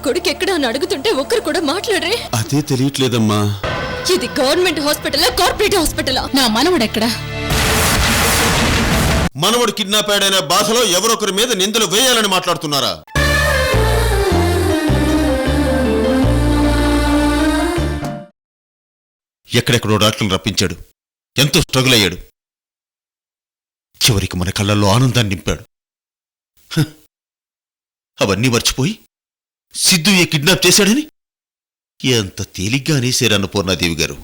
కొడుకు ఎక్కడా అని అడుగుతుంటే ఒక్కరు కూడా మాట్లాడరే. అదే తెలియట్లేదమ్మా. ఇది గవర్నమెంట్ హాస్పిటలా కార్పొరేట్ హాస్పిటలా? నా మనవడు ఎక్కడా? మనవడు కిడ్నాప్ అయ్యాడనే బాధలో ఎవరొకరి మీద నిందలు వేయాలని మాట్లాడుతున్నారా? ఎక్కడెక్కడో డాక్టర్లు రప్పించాడు, ఎంతో స్ట్రగుల్ అయ్యాడు, చివరికి మన కళ్ళల్లో ఆనందాన్ని నింపాడు. అవన్నీ మర్చిపోయి సిద్ధు ఏ కిడ్నాప్ చేశాడని ఎంత తేలిగ్గా అనేశారు అన్నపూర్ణాదేవి గారు.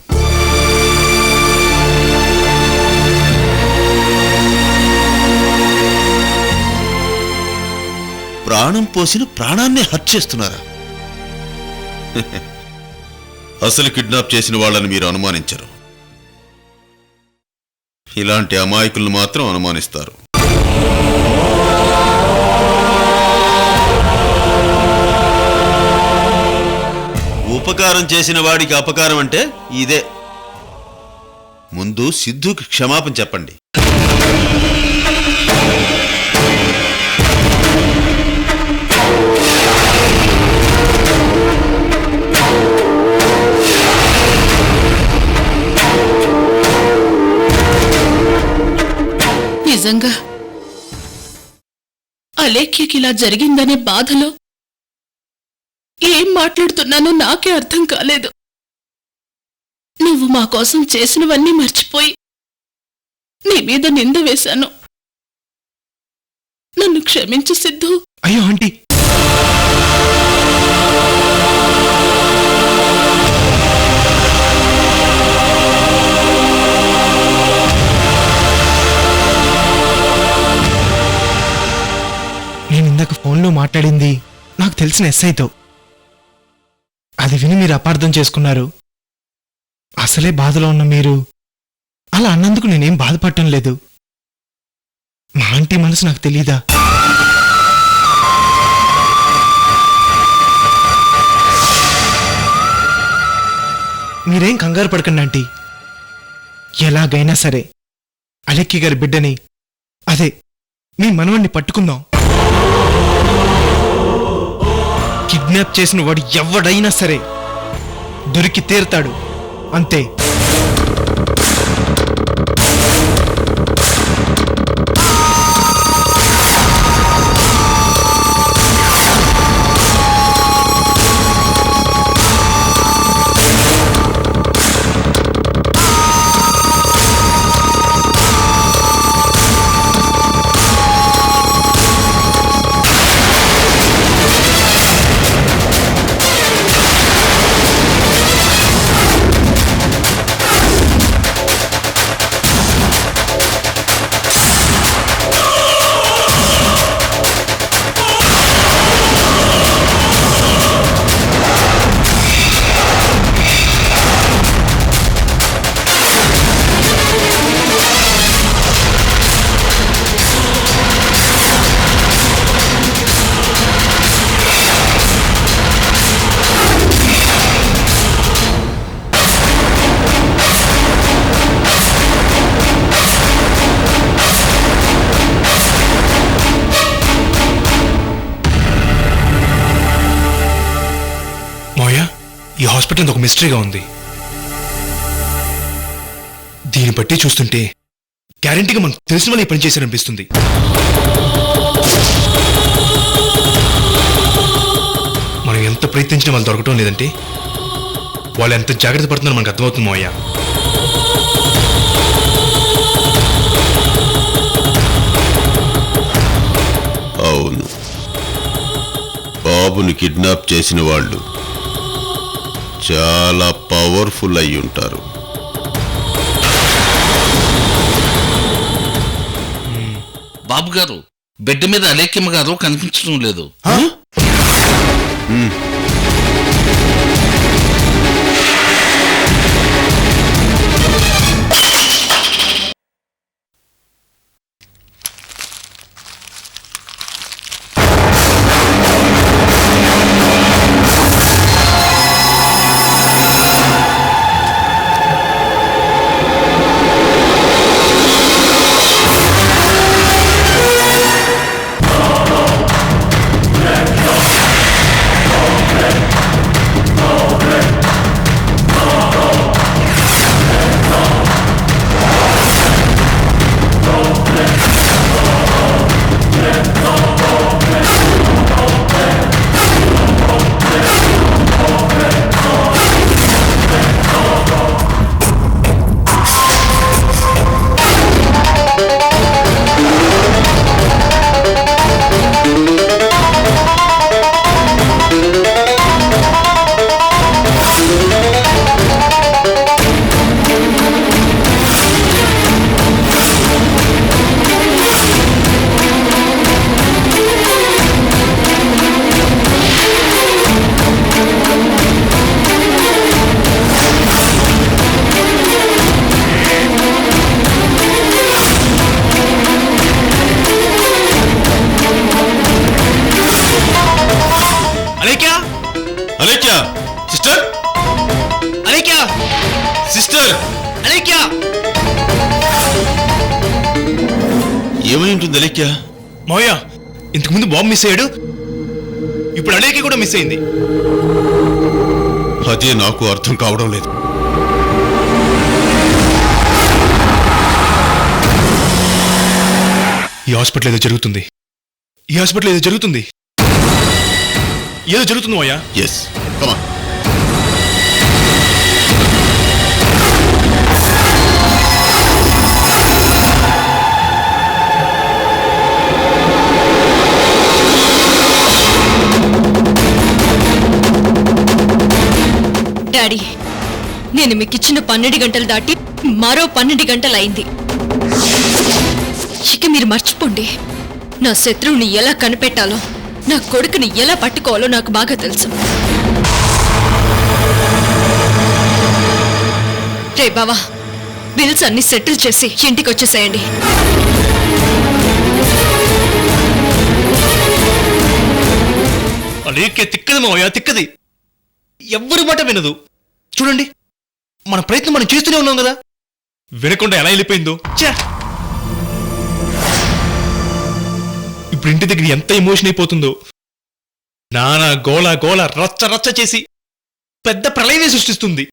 ప్రాణం పోసిన ప్రాణాన్నే హత్య చేస్తున్నారా? అసలు కిడ్నాప్ చేసిన వాళ్ళని మీరు అనుమానించరు, ఇలాంటి అమాయకులను మాత్రం అనుమానిస్తారు. ఉపకారం చేసిన వాడికి అపకారం అంటే ఇదే. ముందు సిద్ధుకి క్షమాపణ చెప్పండి. నిజంగా అలేఖ్యకి ఇలా జరిగిందనే బాధలో ఏం మాట్లాడుతున్నానో నాకే అర్థం కాలేదు. నువ్వు మా కోసం చేసినవన్నీ మర్చిపోయి నీ మీద నింద వేశాను. నన్ను క్షమించు సిద్ధు. అయ్యో ఆంటీ, నేను ఇందాక ఫోన్లో మాట్లాడింది నాకు తెలిసిన ఎస్ఐతో. అది విని మీరు అపార్థం చేసుకున్నారు. అసలే బాధలో ఉన్న మీరు అలా అన్నందుకు నేనేం బాధపడటం లేదు. మా ఆంటీ మనసు నాకు తెలీదా? మీరేం కంగారు పడకండి ఆంటీ. ఎలాగైనా సరే అలెక్కి గారి బిడ్డని, అదే మీ మనవణ్ణి పట్టుకుందాం. కిడ్నాప్ చేసిన వాడు ఎవడైనా సరే దొరికి తీరుతాడు, అంతే. ఈ హాస్పిటల్ ఒక మిస్టరీగా ఉంది. దీన్ని బట్టి చూస్తుంటే గ్యారెంటీగా మనకు తెలిసిన వాళ్ళు ఈ పని చేశారనిపిస్తుంది. మనం ఎంత ప్రయత్నించినా వాళ్ళు దొరకటం లేదంటే వాళ్ళు ఎంత జాగ్రత్త పడుతున్నారో మనకు అర్థమవుతుంది మోయ్య. అవును, బాబుని కిడ్నాప్ చేసిన వాళ్ళు చాలా పవర్ఫుల్ అయి ఉంటారు. బాబు గారు, బెడ్ మీద అలేఖ్యమ్మ గారు కనిపించడం లేదు. ఏమై ఉంటుంది అలేఖ్య? మావయ్య, ఇంతకుముందు బాంబు మిస్ అయ్యాడు, ఇప్పుడు అలేఖ్య కూడా మిస్ అయింది. అదే నాకు అర్థం కావడం లేదు. ఈ హాస్పిటల్ ఏదో జరుగుతుంది, ఈ హాస్పిటల్ ఏదో జరుగుతుంది, ఏదో జరుగుతుంది మావయ్య. ఎస్, కమాన్. డాడీ, నేను మీకు ఇచ్చిన 12 గంటలు దాటి మరో 12 గంటలు అయింది. ఇక మీరు మర్చిపోండి. నా శత్రువుని ఎలా కనిపెట్టాలో, నా కొడుకుని ఎలా పట్టుకోవాలో నాకు బాగా తెలుసు. రే బావా, బిల్స్ అన్ని సెటిల్ చేసి ఇంటికి వచ్చేసేయండి. అలేఖ్య తిక్కది మావయ్య, తిక్కది. ఎవ్వరి మాట వినదు. చూడండి, మన ప్రయత్నం మనం చేస్తూనే ఉన్నాం కదా, వినకుండా ఎలా వెళ్ళిపోయిందో. ఛే! ఇప్పుడు ఇంటి దగ్గర ఎంత ఎమోషన్ అయిపోతుందో. నానా గోల గోల రచ్చ రచ్చ చేసి పెద్ద ప్రళయమే సృష్టిస్తుంది.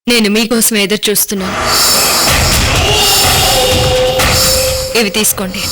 నేను మీకోసం ఎదురు చూస్తున్నాను. ఇవి తీసుకోండి.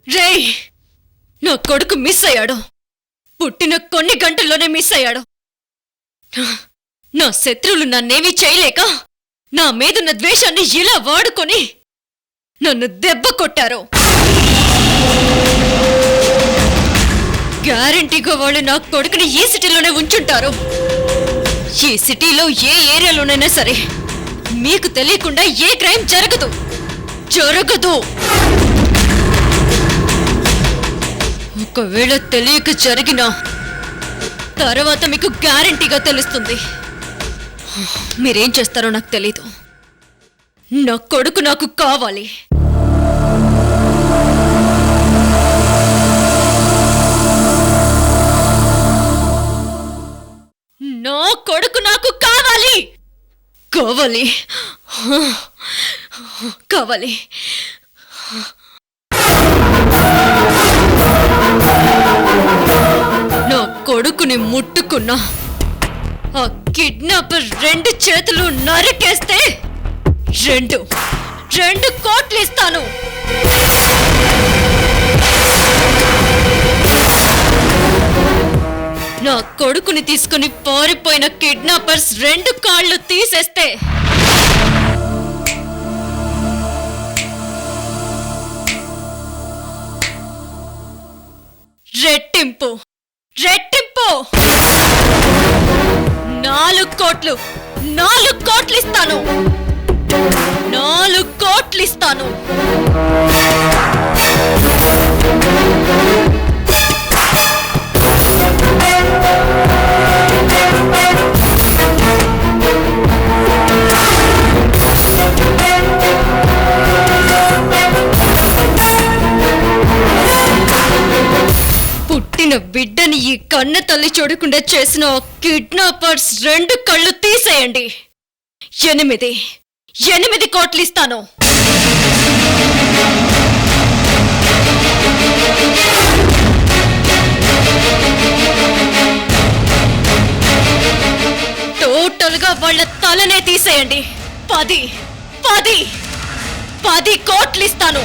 రేయ్, నా కొడుకు మిస్ అయ్యాడు. పుట్టిన కొన్ని గంటల్లోనే మిస్ అయ్యాడు. నా శత్రువులు నన్నేమీ చేయలేక నా మీదున్న ద్వేషాన్ని ఇలా వాడుకొని నన్ను దెబ్బ కొట్టారు. గ్యారంటీగా వాళ్ళు నా కొడుకుని ఈ సిటీలోనే ఉంచుంటారు. ఈ సిటీలో ఏ ఏరియాలోనైనా సరే మీకు తెలియకుండా ఏ క్రైమ్ జరగదు. జరగదు. ఒకవేళ తెలియక జరిగినా తర్వాత మీకు గ్యారంటీగా తెలుస్తుంది. మీరేం చేస్తారో నాకు తెలీదు. నా కొడుకు నాకు కావాలి. నా కొడుకు నాకు కావాలి. కావాలి కావాలి. నా కొడుకుని ముట్టుకున్నా ఆ కిడ్నాపర్ 2 చేతులు నరికేస్తే 2 కోట్లు ఇస్తాను. నా కొడుకుని తీసుకుని పారిపోయిన కిడ్నాపర్స్ 2 కాళ్ళు తీసేస్తే రెట్టింపు 4 కోట్లు ఇస్తాను. 4 కోట్లు ఇస్తాను. పుట్టిన బిడ్డని ఈ కన్న తల్లి చూడకుండా చేసిన కిడ్నాపర్స్ 2 కళ్ళు తీసేయండి. 8 కోట్లు ఇస్తాను. టోటల్గా వాళ్ళ తలనే తీసేయండి. 10 కోట్లు ఇస్తాను.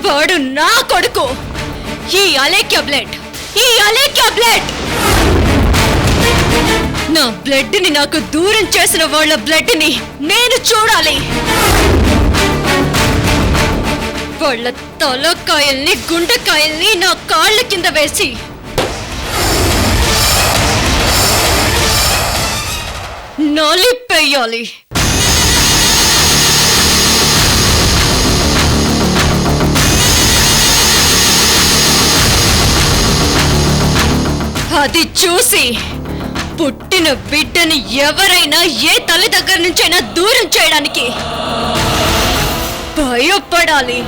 వాడు నా కొడుకు. ఈ అలేఖ్య బ్లడ్ నా బ్లడ్ ని నాకు దూరం చేసిన వాళ్ళ బ్లడ్ ని నేను చూడాలి. వాళ్ళ తలకాయల్ని గుండెకాయల్ని నా కాళ్ళ కింద వేసి నలిపేయాలి. అది చూసి పుట్టిన బిడ్డని ఎవరైనా ఏ తల్లి దగ్గర నుంచైనా దూరం చేయడానికి భయపడాలి.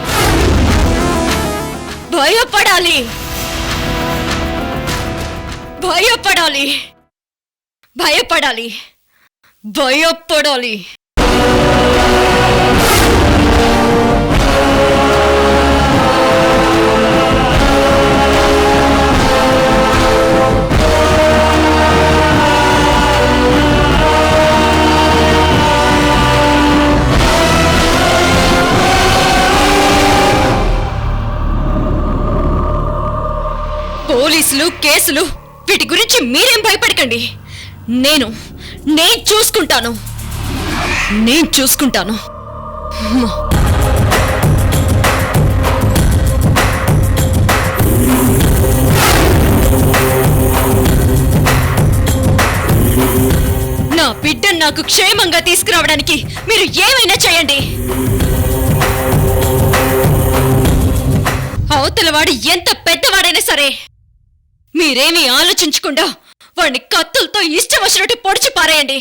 పోలీసులు, కేసులు వీటి గురించి మీరేం భయపడకండి. నేను చూసుకుంటాను. నా బిడ్డను నాకు క్షేమంగా తీసుకురావడానికి మీరు ఏమైనా చేయండి. అవతలవాడు ఎంత పెద్దవాడైనా సరే మీరేమీ ఆలోచించకుండా వాడిని కత్తులతో ఇష్టం వచ్చినట్టు పొడిచి పారేయండి.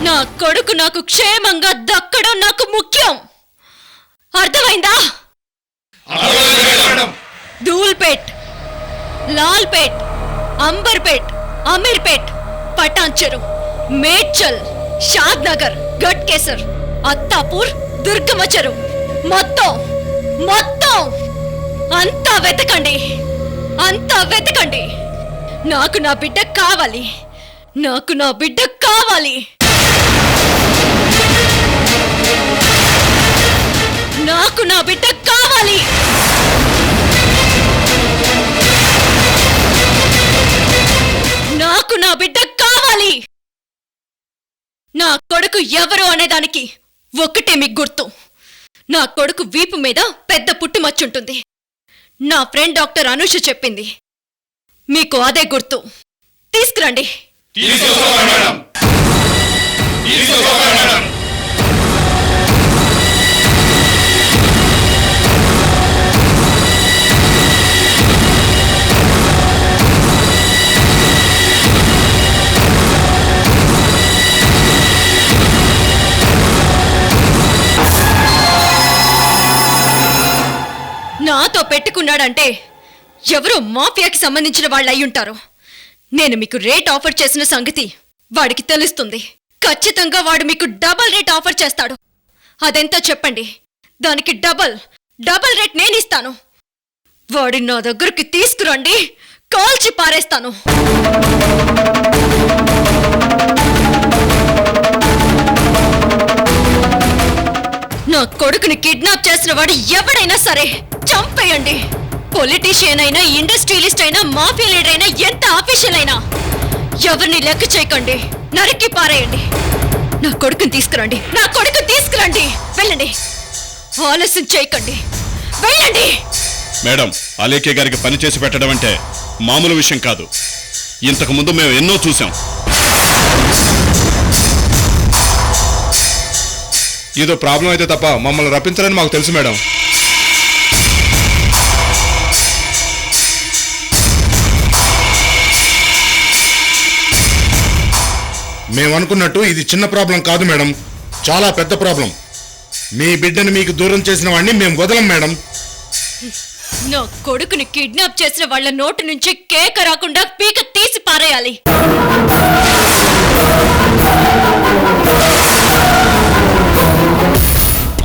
నా కొడుకు నాకు క్షేమంగా దక్కడం నాకు ముఖ్యం. అర్థమైందా? ధూల్పేట్, లాల్పేట్, అంబర్పేట్, అమీర్పేట్, పటాన్చెరు, మేడ్చల్, షాద్నగర్, గట్కేసర్, అత్తాపూర్, దుర్గమచెరు మొత్తం అంతా వెతకండి, అంతా వెతకండి. నాకు నా బిడ్డ కావాలి, నాకు నా బిడ్డ కావాలి. నాకు నా బిడ్డ కావాలి. నాకు నా బిడ్డ కావాలి. నా కొడుకు ఎవరు అనేదానికి ఒక్కటే మీకు గుర్తు. నా కొడుకు వీపు మీద పెద్ద పుట్టుమచ్చుంటుంది. నా ఫ్రెండ్ డాక్టర్ అనూష చెప్పింది. మీకు అదే గుర్తు. తీసుకురండి. నాతో పెట్టుకున్నాడంటే ఎవరో మాఫియాకి సంబంధించిన వాళ్ళు అయ్యుంటారు. నేను మీకు రేట్ ఆఫర్ చేసిన సంగతి వాడికి తెలుస్తుంది. ఖచ్చితంగా వాడు మీకు డబల్ రేట్ ఆఫర్ చేస్తాడు. అదెంతో చెప్పండి. దానికి డబల్ రేట్ నేనిస్తాను. వాడి నా దగ్గరికి తీసుకురండి, కాల్చి పారేస్తాను. నా కొడుకుని కిడ్నాప్ చేసిన వాడు ఎవడైనా సరే చంపేయండి. పొలిటీషియన్ అయినా, ఇండస్ట్రియలిస్ట్ అయినా, మాఫియా లీడర్ అయినా, ఎంత ఆఫీషియల్ అయినా ఎవరిని లెక్క చేయకండి, నరికి పారేయండి. నా కొడుకుని తీసుకురండి, నా కొడుకుని తీసుకురండి. వెళ్ళండి, ఆలస్యం చేయకండి, వెళ్ళండి. మేడం, అలేఖ్య గారికి పని చేసి పెట్టడం అంటే మామూలు విషయం కాదు. ఇంతకు ముందు మేము ఎన్నో చూసాం. ఏదో ప్రాబ్లం అయితే తప్ప మమ్మల్ని రప్పించాలని మాకు తెలుసు మేడం. మేము అనుకున్నట్టు ఇది చిన్న ప్రాబ్లం కాదు మేడం, చాలా పెద్ద ప్రాబ్లం. మీ బిడ్డను మీకు దూరం చేసిన వాడిని మేము వదలం మేడం. నా కొడుకుని కిడ్నాప్ చేసిన వాళ్ళ నోటి నుంచి కేక రాకుండా పీక తీసి పారేయాలి.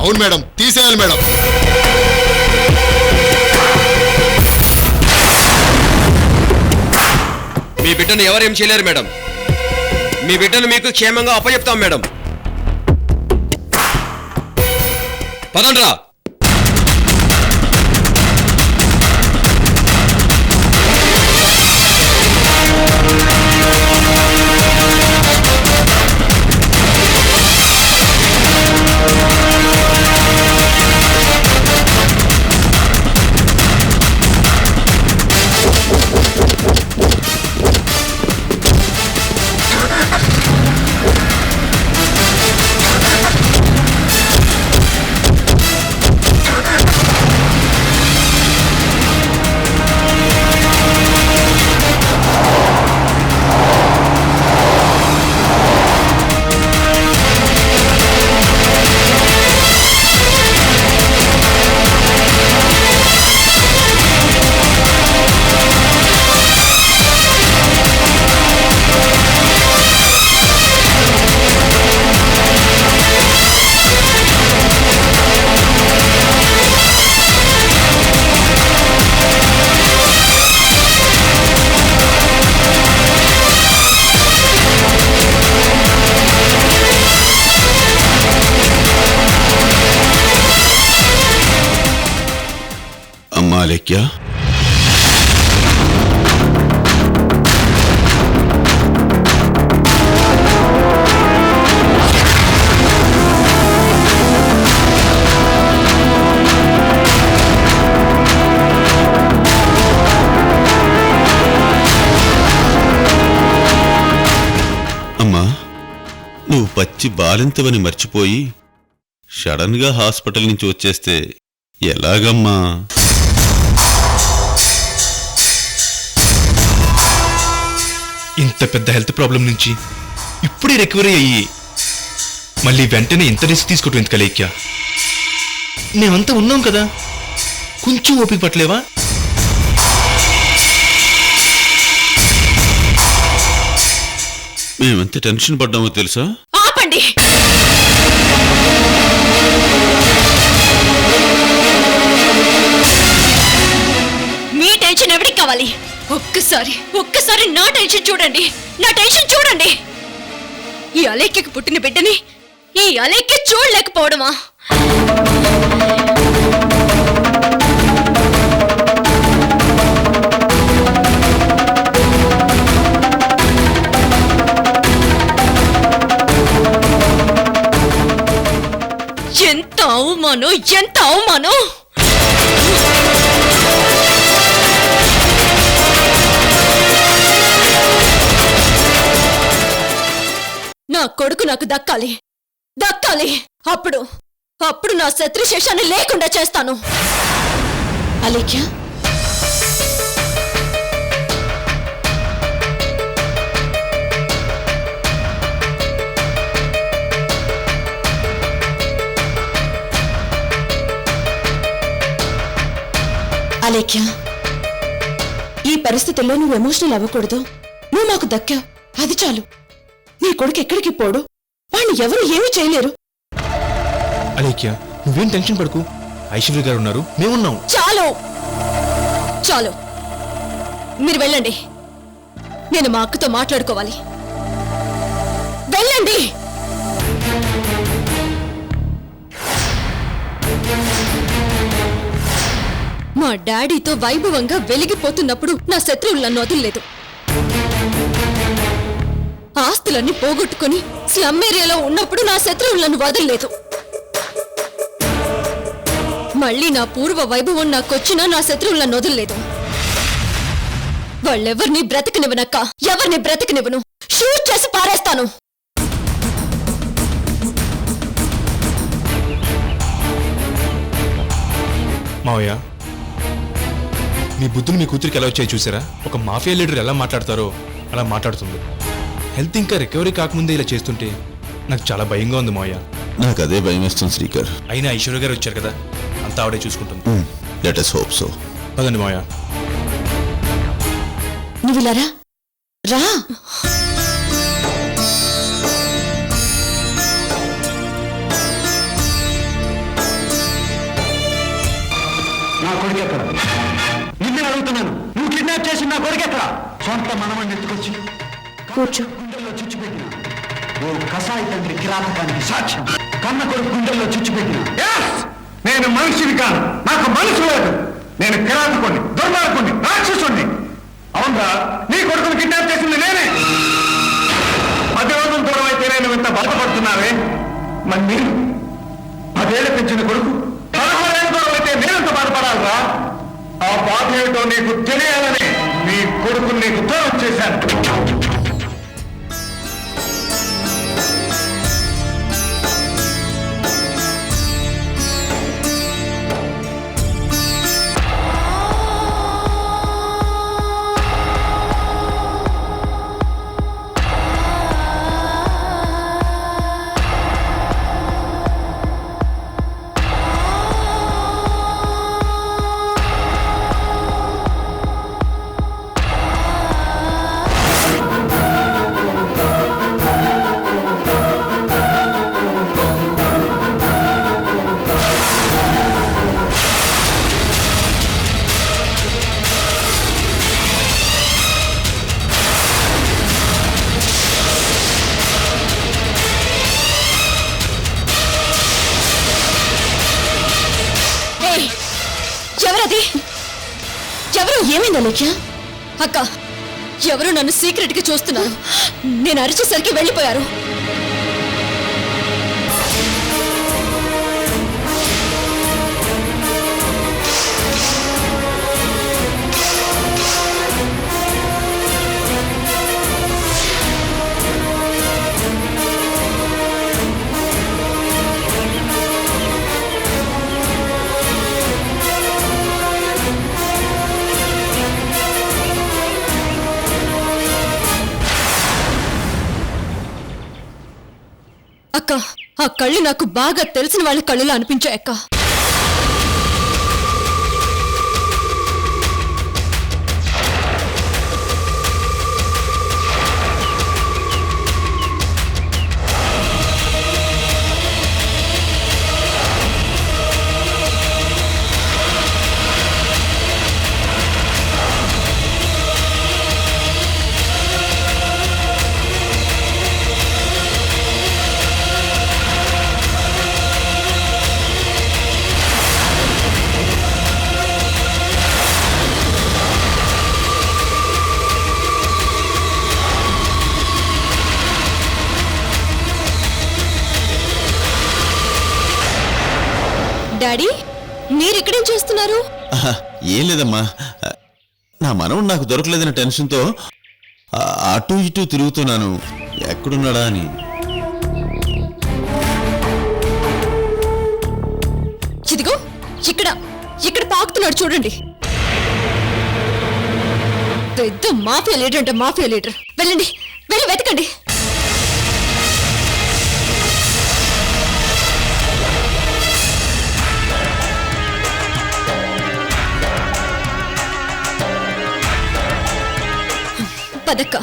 అవును మేడం, తీసేయాలి మేడం. మీ బిడ్డను ఎవరేం చేయలేరు మేడం. మీ బిడ్డను మీకు క్షేమంగా అప్పచెప్తాం మేడం. పదండ్రా. అమ్మా అలేఖ్య, అమ్మా నువ్వు పచ్చి బాలింతవని మర్చిపోయి సడన్ గా హాస్పిటల్ నుంచి వచ్చేస్తే ఎలాగమ్మా? ఇంత పెద్ద హెల్త్ ప్రాబ్లం నుంచి ఇప్పుడే రికవరీ అయ్యి మళ్ళీ వెంటనే ఇంత రిస్క్ తీసుకోవటం ఎందుకు అలేఖ్య? మేమంతా ఉన్నాం కదా, కొంచెం ఓపిక పట్టలేవా? మేమెంత టెన్షన్ పడ్డామో తెలుసా? ఆపండి. కావాలి. ఒక్కసారి నా టెన్షన్ చూడండి, నా టెన్షన్ చూడండి. ఈ అలేఖ్యకు పుట్టిన బిడ్డని ఈ అలేఖ్య చూడలేకపోవడమా? ఎంత అవమానం, ఎంత అవమానం! నా కొడుకు నాకు దక్కాలి. అప్పుడు నా శత్రుశేషాన్ని లేకుండా చేస్తాను. అలేఖ్య, అలేఖ్య, ఈ పరిస్థితుల్లో నువ్వు ఎమోషనల్ అవ్వకూడదు. నువ్వు మాకు దక్కావు, అది చాలు. నీ కొడుకు ఎక్కడికి పోడు, వాణ్ణి ఎవరు ఏమీ చేయలేరు. అలేఖ్య, నువ్వేం టెన్షన్ పడకు. ఐశ్వర్య గారు ఉన్నారు, మేమున్నాం. చాలు, మీరు వెళ్ళండి. నేను మా అక్కతో మాట్లాడుకోవాలి. వెళ్ళండి. మా డాడీతో వైభవంగా వెలిగిపోతున్నప్పుడు నా శత్రువులు నన్ను వదిలేదు. ఆస్తులన్నీ పోగొట్టుకుని స్లమ్ ఏరియాలో ఉన్నప్పుడు నా శత్రువులు నన్ను వదలలేదు. మళ్ళీ నా పూర్వ వైభవం నాకొచ్చినా నా శత్రువులు నన్ను వదలలేదు. వాళ్ళెవరిని బ్రతకనివ్వనక్క, ఎవరిని బ్రతకనివ్వను. షూట్ చేసి పారేస్తాను. మావయ్య, మీ బుద్ధులు మీ కూతురికి ఎలా వచ్చాయి చూసారా? ఒక మాఫియా లీడర్ ఎలా మాట్లాడతారో అలా మాట్లాడుతుంది. హెల్త్ ఇంకా రికవరీ కాకముందే ఇలా చేస్తుంటే నాకు చాలా భయంగా ఉంది మావయ్య. నాకు అదే భయం వేస్తుంది శ్రీకర్. అయినా ఐశ్వర్య గారు వచ్చారు కదా, అంతా ఆవిడే చూసుకుంటుంది. Let us hope so. పదండి మావయ్య. నువ్వు ఇలా రా. నా కొడుకు ఎక్కడ? నిన్నే అడుగుతున్నాను. నువ్వు కిడ్నాప్ చేసి నా కొడుకు ఎక్కడ? సొంత మనమని ఎత్తుకొచ్చి కూర్చో. గుండెల్లో చుచ్చిపెట్టిన ఓ కసాయి తండ్రి కిరాతకానికి సాక్ష్యం. కన్న కొడుకు గుండెల్లో చుచ్చిపెట్టిన. నేను మనిషిని కాను, నాకు మనసు లేదు. నేను కిరాతకుని, దుర్మార్గుని, రాక్షసుని. అవునరా, నీ కొడుకుని కిడ్నాప్ చేసింది నేనే. 10 రోజుల దూరం అయితే నేను ఇంత బాధపడుతున్నావే. మరి నేను 10 ఏళ్ల పెంచిన కొడుకు 11 ఏళ్ళ దూరం అయితే నేనంత బాధపడాలరా? ఆ బాధ ఏమిటో నీకు తెలియాలని నీ కొడుకుని నీకు దూరం చేశాను. ఎవరు? ఏమైంది అలేఖ్య? అక్క, ఎవరు నన్ను సీక్రెట్ గా చూస్తున్నారు. నేను అరిచేసరికి వెళ్ళిపోయారు. అక్క, ఆ కళ్ళు నాకు బాగా తెలిసిన వాళ్ళ కళ్ళులా అనిపించాయి అక్క. మీరిక్కడేం చేస్తున్నారు? ఆహా, ఏం లేదమ్మా. నా మనవడు నాకు దొరకలేదన్న టెన్షన్తో అటు ఇటు తిరుగుతున్నాను, ఎక్కడున్నాడా అని. ఇదిగో ఇక్కడ ఇక్కడ పాకుతున్నాడు చూడండి. పెద్ద మాఫియా లీడర్ అంటే మాఫియా లీడర్. వెళ్ళండి, వెళ్ళి వెతకండి. పదక్క.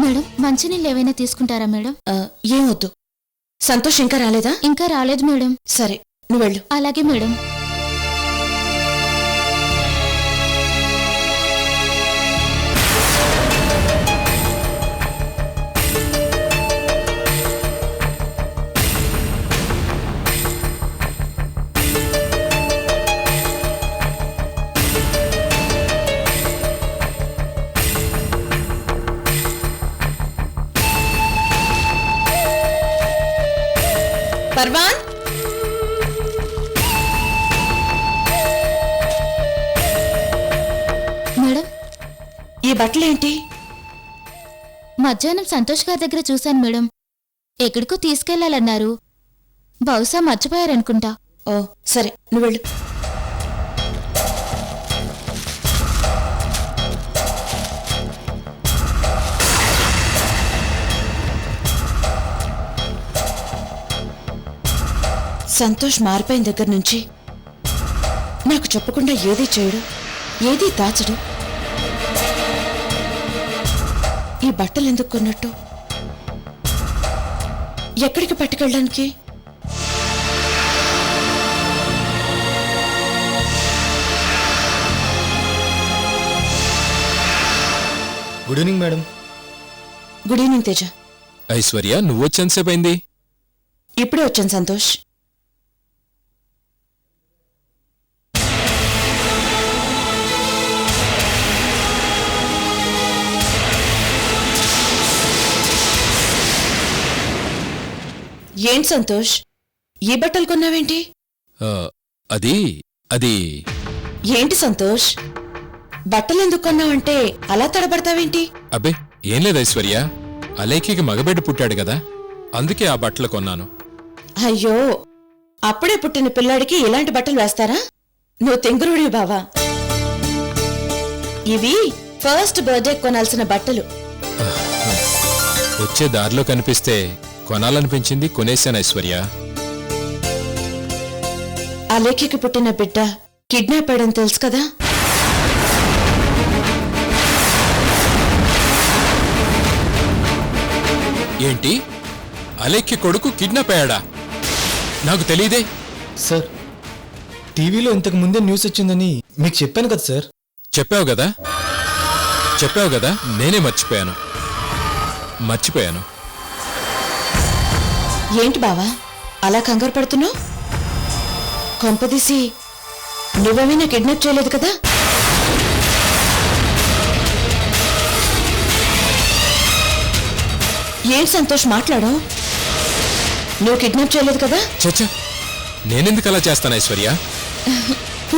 మేడం మంచినీళ్ళు ఏవైనా తీసుకుంటారా మేడం? ఏమొద్దు. సంతోష్ ఇంకా రాలేదా? ఇంకా రాలేదు మేడం. సరే, నువ్వు వెళ్ళు. అలాగే మేడం. పర్వాన్, మేడం, ఈ బట్టలేంటి? మధ్యాహ్నం సంతోష్ గారి దగ్గర చూశాను మేడం. ఎక్కడికో తీసుకెళ్లాలన్నారు. బహుశా మర్చిపోయారనుకుంటా. ఓ సరే, నువ్వు వెళ్ళు. సంతోష్ మారిపోయిన దగ్గర నుంచి నాకు చెప్పకుండా ఏదీ చేయడు, ఏదీ దాచడు. ఈ బట్టలు ఎందుకు కొన్నట్టు? ఎక్కడికి పట్టుకెళ్ళడానికి? Good evening madam. Good evening Teja. Aishwarya, నువ్వు వచ్చేంతసేపు అయింది? ఇప్పుడే వచ్చాను సంతోష్. ఏంటి సంతోష్, ఈ బట్టలు కొన్నావేంటి? అది అది ఏంటి సంతోష్, బట్టలు ఎందుకు కొన్నావంటే అలా తడబడతావేంటి? అబ్బే ఏం లేదు ఐశ్వర్య, అలేఖికి మగబిడ్డ పుట్టాడు కదా, అందుకే ఆ బట్టలు కొన్నాను. అయ్యో, అప్పుడే పుట్టిన పిల్లాడికి ఇలాంటి బట్టలు వేస్తారా? నువ్వు తెంగురుడివి బావా. ఇవి ఫస్ట్ బర్త్డే కొనాల్సిన బట్టలు. వచ్చే దారిలో కనిపిస్తే కొనాలనిపించింది, కొనేశాను ఐశ్వర్య. అలేఖికి పుట్టిన బిడ్డ కిడ్నాప్ అయ్యడం తెలుసు కదా? ఏంటి, అలేఖ్య కొడుకు కిడ్నాప్ అయ్యాడా? నాకు తెలియదే. సార్, టీవీలో ఇంతకు ముందే న్యూస్ వచ్చిందని మీకు చెప్పాను కదా సార్. చెప్పావు కదా, చెప్పావు కదా, నేనే మర్చిపోయాను. ఏంటి బావా అలా కంగారు పడుతున్నావు? కొంపదీసి నువ్వేమైనా కిడ్నాప్ చేయలేదు కదా? ఏంటి సంతోష్ మాట్లాడు, నువ్వు కిడ్నాప్ చేయలేదు కదా? చచ్చా, నేనెందుకు అలా చేస్తాను ఐశ్వర్య?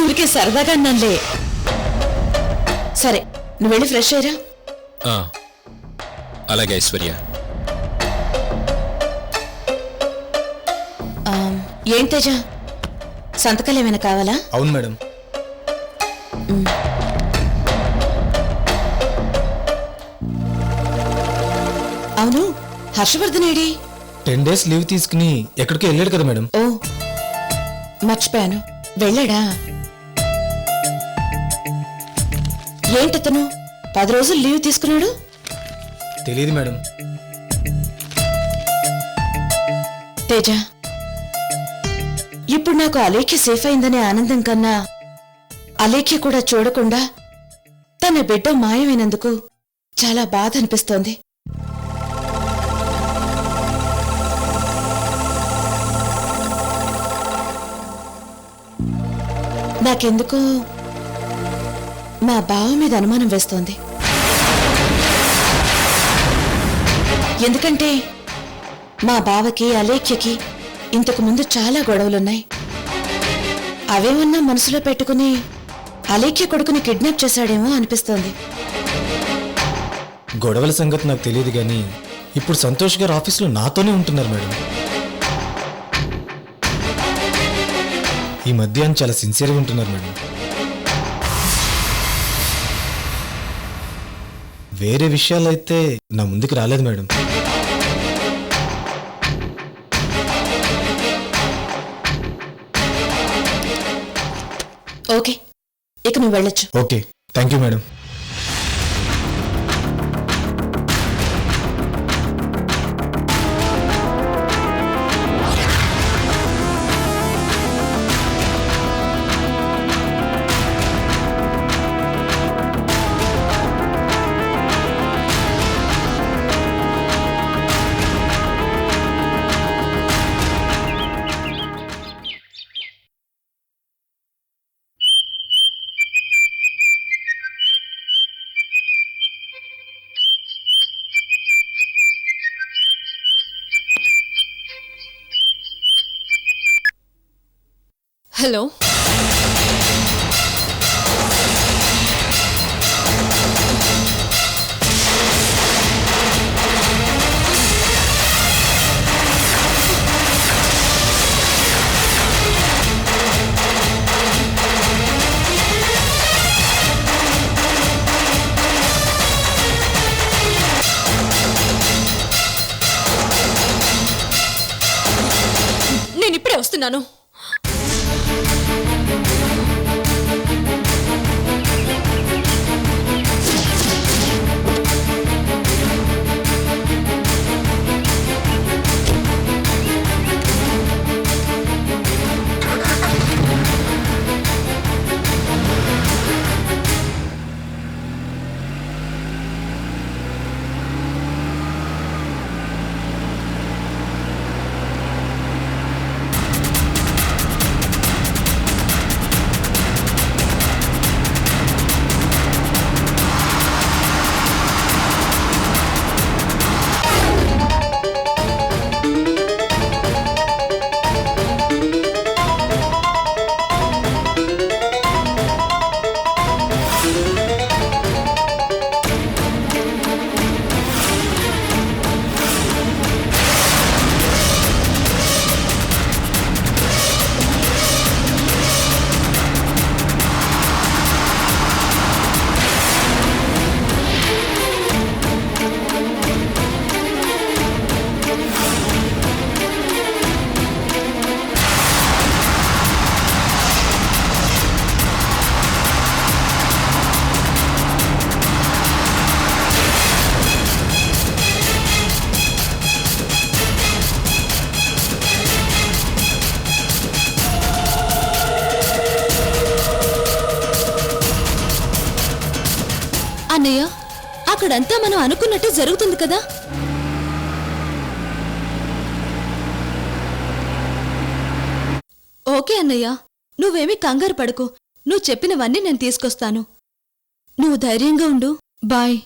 ఊరికే సరదాగా అన్నానులే. సరే, నువ్వు వెళ్ళి ఫ్రెష్ అయ్యరా. అలాగే ఐశ్వర్య. ఏం తేజ, సంతకాలు ఏమైనా కావాలా? అవును మేడం. అవును, హర్షవర్ధన్ ఏడి? 10 days లీవ్ తీసుకుని ఎక్కడికి వెళ్ళాడు కదా మేడం. ఓ మర్చిపోయాను, వెళ్ళాడా? ఏంటతను 10 రోజులు లీవ్ తీసుకున్నాడు? తెలియదు మేడం. తేజ, ఇప్పుడు నాకు అలేఖ్య సేఫ్ అయిందనే ఆనందం కన్నా అలేఖ్య కూడా చూడకుండా తన బిడ్డ మాయమైనందుకు చాలా బాధ అనిపిస్తోంది. నాకెందుకో మా బావ మీద అనుమానం వేస్తోంది. ఎందుకంటే మా బావకి అలేఖ్యకి ఇంతకు ముందు చాలా గొడవలున్నాయి. అవేమన్నా మనసులో పెట్టుకుని అలేఖ్య కొడుకుని కిడ్నాప్ చేశాడేమో అనిపిస్తోంది. గొడవల సంగతి నాకు తెలియదు కానీ ఇప్పుడు సంతోష్ గారు ఆఫీస్లో నాతోనే ఉంటున్నారు మేడం. ఈ మధ్య ఆయన చాలా సిన్సియర్గా ఉంటున్నారు మేడం. వేరే విషయాలైతే నా ముందుకు రాలేదు మేడం. ఓకే, ఇక నువ్వు వెళ్ళొచ్చు. Okay, thank you madam. Hello, నేను ఇప్పుడే వస్తున్నాను. అన్నయ్య, అక్కడంతా మనం అనుకున్నట్టే జరుగుతుంది కదా? ఓకే అన్నయ్య, నువ్వేమీ కంగారు పడకు. నువ్వు చెప్పినవన్నీ నేను తీసుకొస్తాను. నువ్వు ధైర్యంగా ఉండు. బాయ్.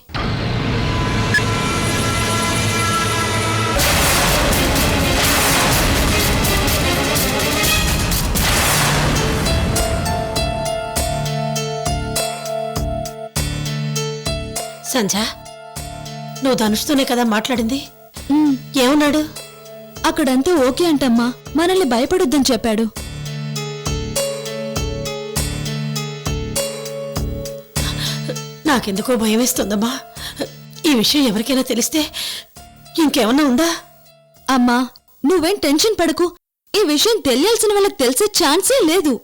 సంజ, నువ్వు ధనుషుతోనే కదా మాట్లాడింది? ఏమన్నాడు? అక్కడంతా ఓకే అంటమ్మా. మనల్ని భయపడొద్దని చెప్పాడు. నాకెందుకో భయం వేస్తుందమ్మా. ఈ విషయం ఎవరికైనా తెలిస్తే ఇంకేమన్నా ఉందా? అమ్మా, నువ్వేం టెన్షన్ పడకు. ఈ విషయం తెలియాల్సిన వాళ్ళకి తెలిసే ఛాన్సే లేదు.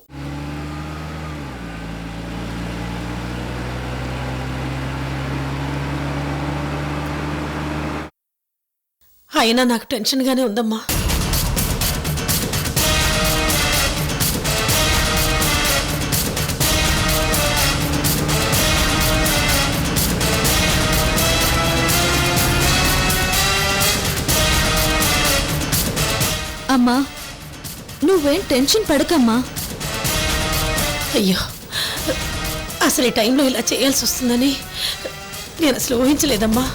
అయినా నాకు టెన్షన్గానే ఉందమ్మా. అమ్మా, నువ్వేం టెన్షన్ పడకమ్మా. అయ్యో, అసలు ఈ టైంలో ఇలా చేయాల్సి వస్తుందని నేను అసలు ఊహించలేదమ్మా.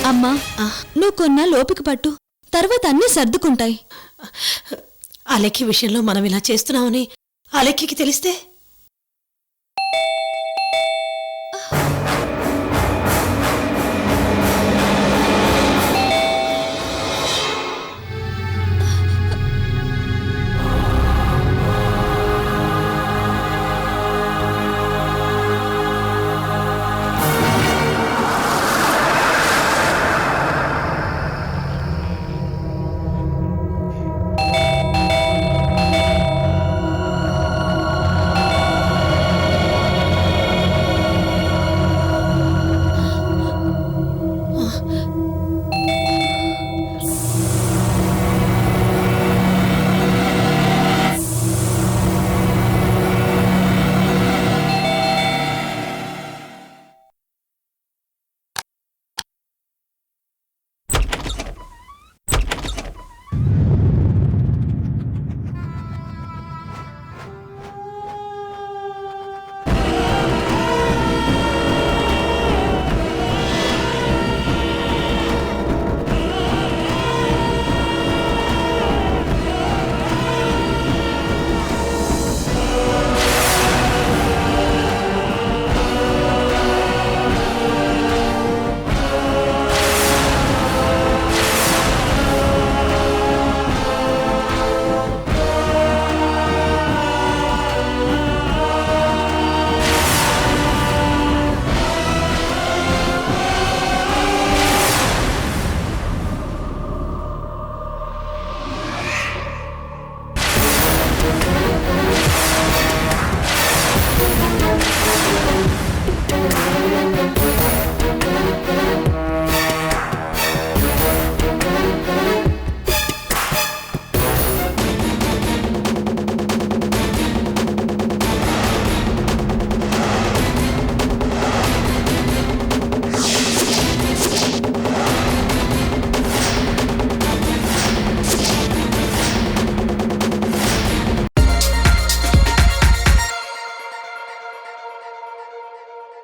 అమ్మా, నువ్వు కొన్నాళ్ళు ఓపిక పట్టు. తర్వాత అన్నీ సర్దుకుంటాయి. అలెక్కి విషయంలో మనం ఇలా చేస్తున్నామని అలెక్కికి తెలిస్తే